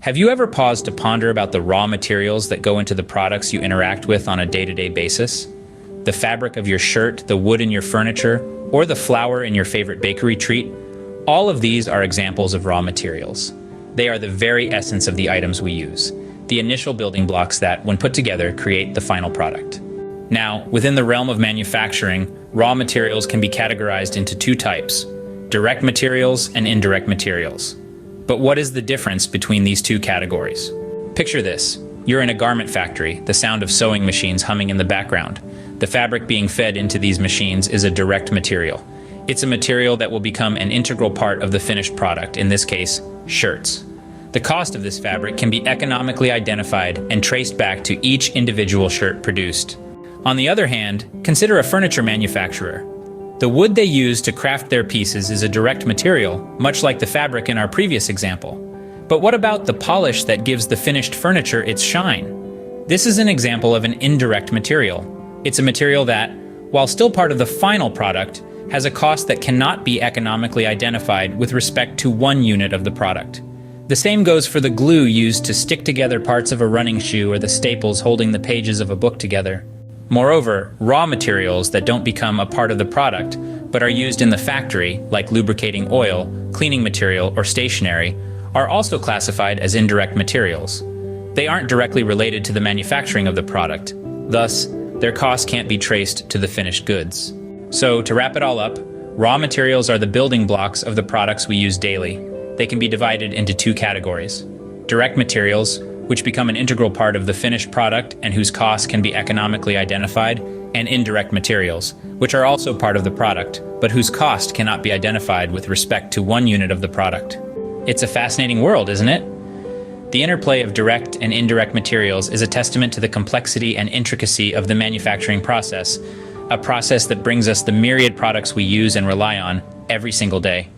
Have you ever paused to ponder about the raw materials that go into the products you interact with on a day-to-day basis? The fabric of your shirt, the wood in your furniture, or the flour in your favorite bakery treat? All of these are examples of raw materials. They are the very essence of the items we use, the initial building blocks that, when put together, create the final product. Now, within the realm of manufacturing, raw materials can be categorized into two types: direct materials and indirect materials. But what is the difference between these two categories? Picture this. You're in a garment factory, the sound of sewing machines humming in the background. The fabric being fed into these machines is a direct material. It's a material that will become an integral part of the finished product, in this case, shirts. The cost of this fabric can be economically identified and traced back to each individual shirt produced. On the other hand, consider a furniture manufacturer. The wood they use to craft their pieces is a direct material, much like the fabric in our previous example. But what about the polish that gives the finished furniture its shine? This is an example of an indirect material. It's a material that, while still part of the final product, has a cost that cannot be economically identified with respect to one unit of the product. The same goes for the glue used to stick together parts of a running shoe or the staples holding the pages of a book together. Moreover, raw materials that don't become a part of the product, but are used in the factory, like lubricating oil, cleaning material, or stationery, are also classified as indirect materials. They aren't directly related to the manufacturing of the product. Thus, their costs can't be traced to the finished goods. So, to wrap it all up, raw materials are the building blocks of the products we use daily. They can be divided into two categories: direct materials, which become an integral part of the finished product and whose costs can be economically identified, and indirect materials, which are also part of the product, but whose cost cannot be identified with respect to one unit of the product. It's a fascinating world, isn't it? The interplay of direct and indirect materials is a testament to the complexity and intricacy of the manufacturing process, a process that brings us the myriad products we use and rely on every single day.